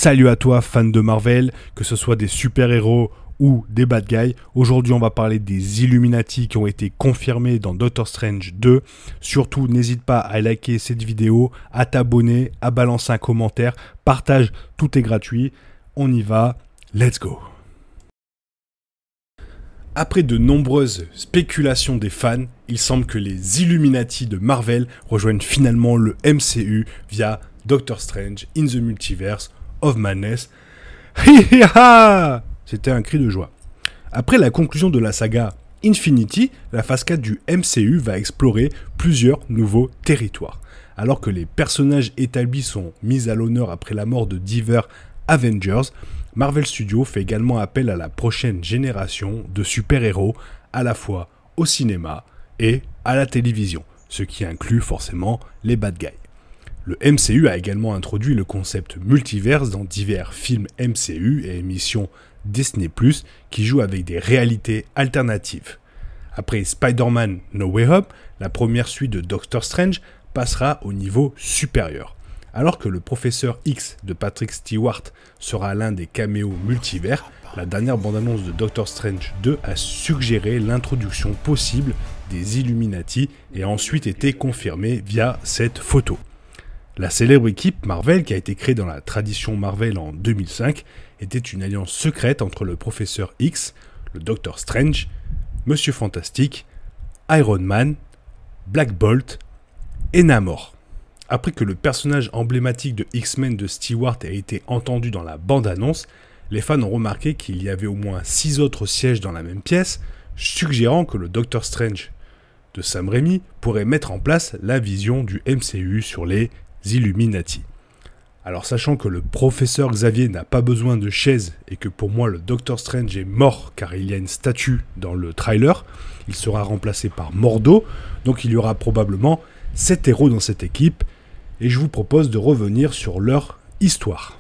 Salut à toi, fan de Marvel, que ce soit des super-héros ou des bad guys. Aujourd'hui, on va parler des Illuminati qui ont été confirmés dans Doctor Strange 2. Surtout, n'hésite pas à liker cette vidéo, à t'abonner, à balancer un commentaire, partage, tout est gratuit. On y va, let's go. Après de nombreuses spéculations des fans, il semble que les Illuminati de Marvel rejoignent finalement le MCU via Doctor Strange in the Multiverse of Madness. C'était un cri de joie. Après la conclusion de la saga Infinity, la phase 4 du MCU va explorer plusieurs nouveaux territoires. Alors que les personnages établis sont mis à l'honneur après la mort de divers Avengers, Marvel Studios fait également appel à la prochaine génération de super-héros, à la fois au cinéma et à la télévision, ce qui inclut forcément les bad guys. Le MCU a également introduit le concept multiverse dans divers films MCU et émissions Disney+, qui jouent avec des réalités alternatives. Après Spider-Man No Way Home, la première suite de Doctor Strange passera au niveau supérieur. Alors que le Professeur X de Patrick Stewart sera l'un des caméos multivers, la dernière bande-annonce de Doctor Strange 2 a suggéré l'introduction possible des Illuminati et a ensuite été confirmée via cette photo. La célèbre équipe Marvel, qui a été créée dans la tradition Marvel en 2005, était une alliance secrète entre le Professeur X, le Doctor Strange, Monsieur Fantastique, Iron Man, Black Bolt et Namor. Après que le personnage emblématique de X-Men de Stewart ait été entendu dans la bande-annonce, les fans ont remarqué qu'il y avait au moins 6 autres sièges dans la même pièce, suggérant que le Doctor Strange de Sam Raimi pourrait mettre en place la vision du MCU sur les Illuminati. Alors sachant que le professeur Xavier n'a pas besoin de chaise et que pour moi le Doctor Strange est mort car il y a une statue dans le trailer, il sera remplacé par Mordo, donc il y aura probablement 7 héros dans cette équipe et je vous propose de revenir sur leur histoire.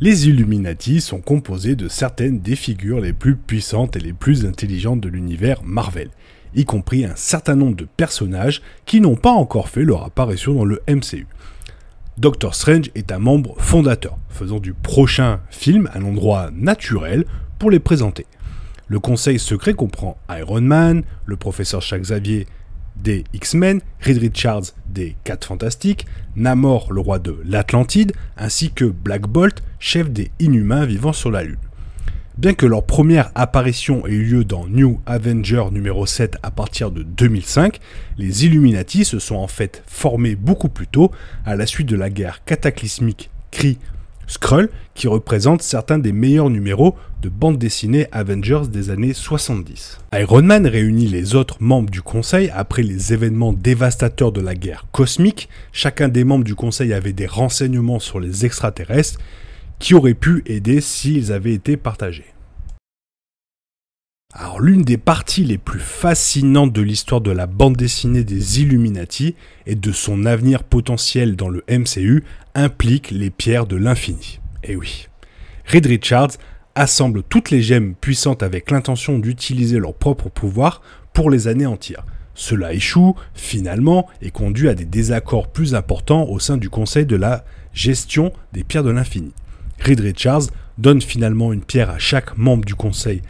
Les Illuminati sont composés de certaines des figures les plus puissantes et les plus intelligentes de l'univers Marvel, y compris un certain nombre de personnages qui n'ont pas encore fait leur apparition dans le MCU. Doctor Strange est un membre fondateur, faisant du prochain film un endroit naturel pour les présenter. Le conseil secret comprend Iron Man, le professeur Xavier des X-Men, Reed Richards des 4 Fantastiques, Namor, le roi de l'Atlantide, ainsi que Black Bolt, chef des Inhumains vivant sur la Lune. Bien que leur première apparition ait eu lieu dans New Avenger numéro 7 à partir de 2005, les Illuminati se sont en fait formés beaucoup plus tôt, à la suite de la guerre cataclysmique Kree-Skrull, qui représente certains des meilleurs numéros de bande dessinée Avengers des années 70. Iron Man réunit les autres membres du Conseil après les événements dévastateurs de la guerre cosmique. Chacun des membres du Conseil avait des renseignements sur les extraterrestres qui auraient pu aider s'ils avaient été partagés. Alors l'une des parties les plus fascinantes de l'histoire de la bande dessinée des Illuminati et de son avenir potentiel dans le MCU implique les pierres de l'infini. Et oui, Reed Richards assemble toutes les gemmes puissantes avec l'intention d'utiliser leur propre pouvoir pour les anéantir. Cela échoue finalement et conduit à des désaccords plus importants au sein du conseil de la gestion des pierres de l'infini. Reed Richards donne finalement une pierre à chaque membre du conseil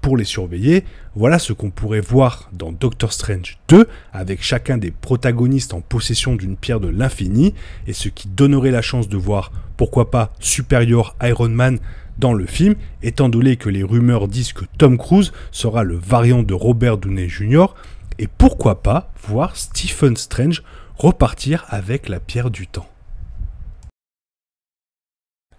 pour les surveiller. Voilà ce qu'on pourrait voir dans Doctor Strange 2, avec chacun des protagonistes en possession d'une pierre de l'infini, et ce qui donnerait la chance de voir, pourquoi pas, supérieur Iron Man dans le film, étant donné que les rumeurs disent que Tom Cruise sera le variant de Robert Downey Jr., et pourquoi pas voir Stephen Strange repartir avec la pierre du temps.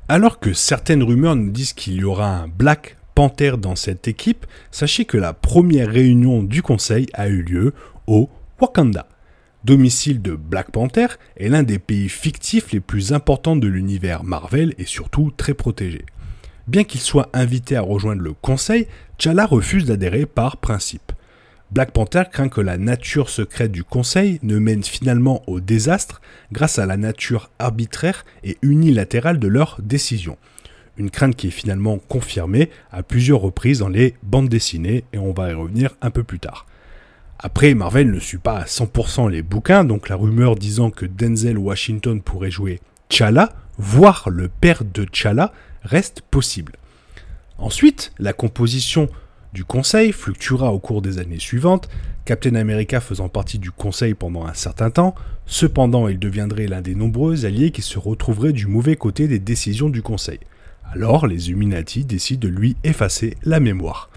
Alors que certaines rumeurs nous disent qu'il y aura un Black Panther dans cette équipe, sachez que la première réunion du conseil a eu lieu au Wakanda. Domicile de Black Panther est l'un des pays fictifs les plus importants de l'univers Marvel et surtout très protégé. Bien qu'il soit invité à rejoindre le conseil, T'Challa refuse d'adhérer par principe. Black Panther craint que la nature secrète du conseil ne mène finalement au désastre grâce à la nature arbitraire et unilatérale de leurs décisions. Une crainte qui est finalement confirmée à plusieurs reprises dans les bandes dessinées et on va y revenir un peu plus tard. Après, Marvel ne suit pas à 100% les bouquins, donc la rumeur disant que Denzel Washington pourrait jouer T'Challa voire le père de T'Challa, reste possible. Ensuite, la composition du conseil fluctuera au cours des années suivantes, Captain America faisant partie du conseil pendant un certain temps, cependant il deviendrait l'un des nombreux alliés qui se retrouveraient du mauvais côté des décisions du conseil. Alors les Illuminati décident de lui effacer la mémoire.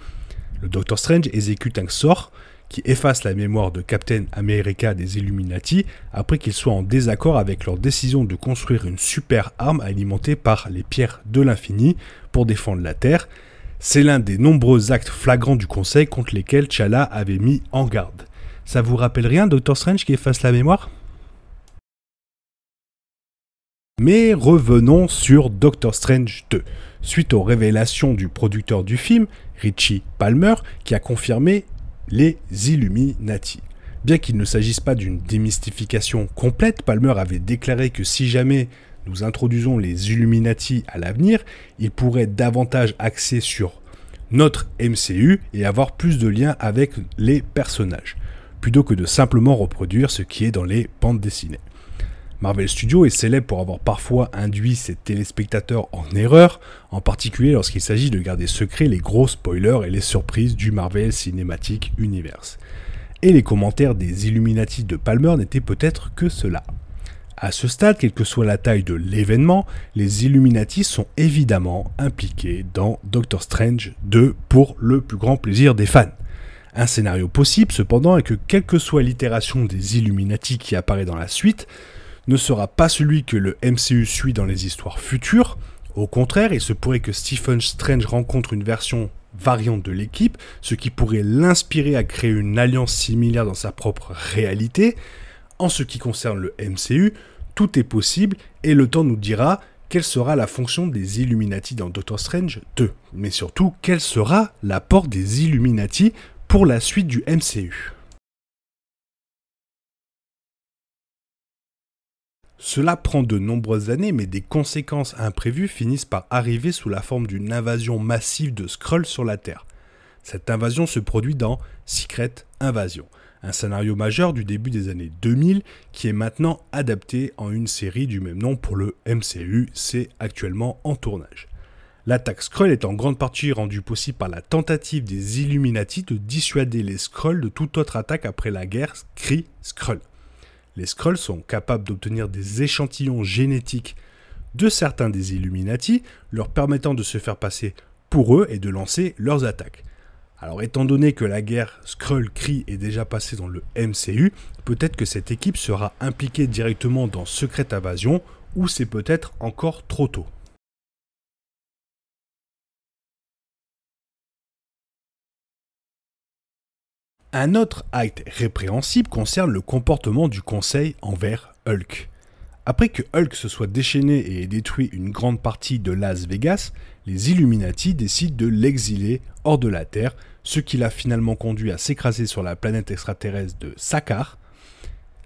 Le Docteur Strange exécute un sort qui efface la mémoire de Captain America des Illuminati après qu'ils soient en désaccord avec leur décision de construire une super arme alimentée par les pierres de l'infini pour défendre la Terre. C'est l'un des nombreux actes flagrants du Conseil contre lesquels T'Challa avait mis en garde. Ça vous rappelle rien, Doctor Strange qui efface la mémoire ? Mais revenons sur Doctor Strange 2. Suite aux révélations du producteur du film, Richie Palmer, qui a confirmé les Illuminati. Bien qu'il ne s'agisse pas d'une démystification complète, Palmer avait déclaré que si jamais nous introduisons les Illuminati à l'avenir, ils pourraient davantage axer sur notre MCU et avoir plus de liens avec les personnages, plutôt que de simplement reproduire ce qui est dans les bandes dessinées. Marvel Studios est célèbre pour avoir parfois induit ses téléspectateurs en erreur, en particulier lorsqu'il s'agit de garder secret les gros spoilers et les surprises du Marvel Cinematic Universe. Et les commentaires des Illuminati de Palmer n'étaient peut-être que cela. À ce stade, quelle que soit la taille de l'événement, les Illuminati sont évidemment impliqués dans Doctor Strange 2 pour le plus grand plaisir des fans. Un scénario possible cependant est que quelle que soit l'itération des Illuminati qui apparaît dans la suite, ne sera pas celui que le MCU suit dans les histoires futures. Au contraire, il se pourrait que Stephen Strange rencontre une version variante de l'équipe, ce qui pourrait l'inspirer à créer une alliance similaire dans sa propre réalité. En ce qui concerne le MCU, tout est possible et le temps nous dira quelle sera la fonction des Illuminati dans Doctor Strange 2, mais surtout quel sera l'apport des Illuminati pour la suite du MCU. Cela prend de nombreuses années, mais des conséquences imprévues finissent par arriver sous la forme d'une invasion massive de Skrulls sur la Terre. Cette invasion se produit dans Secret Invasion, un scénario majeur du début des années 2000 qui est maintenant adapté en une série du même nom pour le MCU, c'est actuellement en tournage. L'attaque Skrull est en grande partie rendue possible par la tentative des Illuminati de dissuader les Skrulls de toute autre attaque après la guerre Kree-Skrull. Les Skrulls sont capables d'obtenir des échantillons génétiques de certains des Illuminati, leur permettant de se faire passer pour eux et de lancer leurs attaques. Alors étant donné que la guerre Skrull-Kree est déjà passée dans le MCU, peut-être que cette équipe sera impliquée directement dans Secret Invasion, ou c'est peut-être encore trop tôt. Un autre acte répréhensible concerne le comportement du Conseil envers Hulk. Après que Hulk se soit déchaîné et ait détruit une grande partie de Las Vegas, les Illuminati décident de l'exiler hors de la Terre, ce qui l'a finalement conduit à s'écraser sur la planète extraterrestre de Sakaar.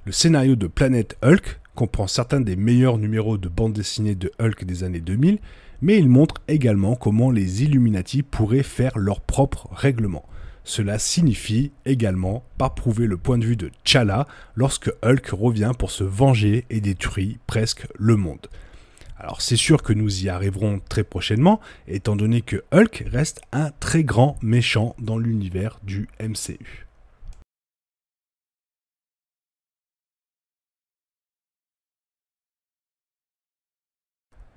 Le scénario de Planète Hulk comprend certains des meilleurs numéros de bande dessinée de Hulk des années 2000, mais il montre également comment les Illuminati pourraient faire leur propre règlement. Cela signifie également par prouver le point de vue de T'Challa lorsque Hulk revient pour se venger et détruit presque le monde. Alors c'est sûr que nous y arriverons très prochainement, étant donné que Hulk reste un très grand méchant dans l'univers du MCU.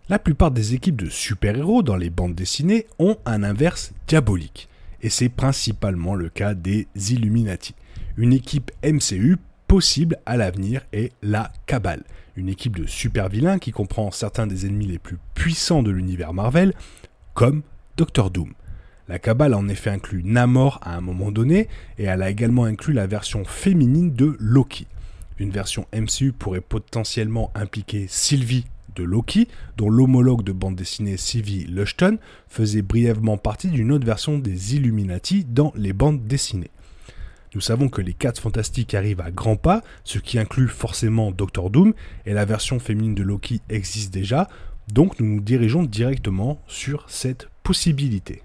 La plupart des équipes de super-héros dans les bandes dessinées ont un inverse diabolique. Et c'est principalement le cas des Illuminati. Une équipe MCU possible à l'avenir est la Cabale, une équipe de super vilains qui comprend certains des ennemis les plus puissants de l'univers Marvel, comme Doctor Doom. La Cabale a en effet inclus Namor à un moment donné, et elle a également inclus la version féminine de Loki. Une version MCU pourrait potentiellement impliquer Sylvie de Loki, dont l'homologue de bande dessinée Sylvie Lushton faisait brièvement partie d'une autre version des Illuminati dans les bandes dessinées. Nous savons que les 4 Fantastiques arrivent à grands pas, ce qui inclut forcément Doctor Doom, et la version féminine de Loki existe déjà, donc nous nous dirigeons directement sur cette possibilité.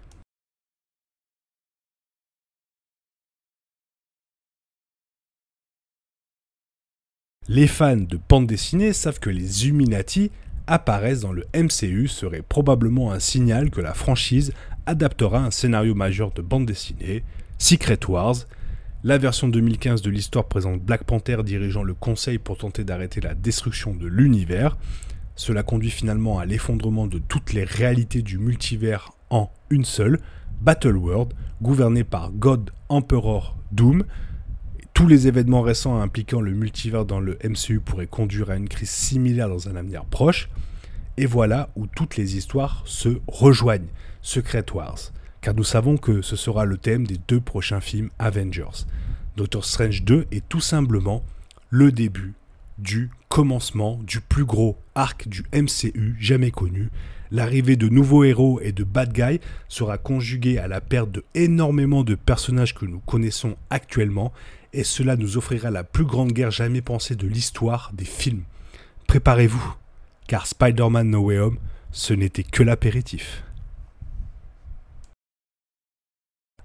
Les fans de bande dessinée savent que les Illuminati apparaissent dans le MCU serait probablement un signal que la franchise adaptera un scénario majeur de bande dessinée, Secret Wars. La version 2015 de l'histoire présente Black Panther dirigeant le conseil pour tenter d'arrêter la destruction de l'univers. Cela conduit finalement à l'effondrement de toutes les réalités du multivers en une seule, Battleworld, gouvernée par God Emperor Doom. Tous les événements récents impliquant le multivers dans le MCU pourraient conduire à une crise similaire dans un avenir proche. Et voilà où toutes les histoires se rejoignent, Secret Wars. Car nous savons que ce sera le thème des 2 prochains films Avengers. Doctor Strange 2 est tout simplement le début du commencement du plus gros arc du MCU jamais connu. L'arrivée de nouveaux héros et de bad guys sera conjuguée à la perte de énormément de personnages que nous connaissons actuellement, et cela nous offrira la plus grande guerre jamais pensée de l'histoire des films. Préparez-vous, car Spider-Man No Way Home, ce n'était que l'apéritif.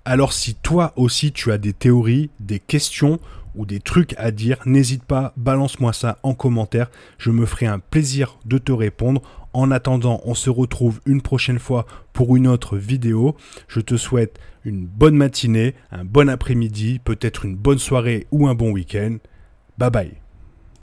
Alors si toi aussi tu as des théories, des questions ou des trucs à dire, n'hésite pas, balance-moi ça en commentaire, je me ferai un plaisir de te répondre. En attendant, on se retrouve une prochaine fois pour une autre vidéo. Je te souhaite une bonne matinée, un bon après-midi, peut-être une bonne soirée ou un bon week-end. Bye bye.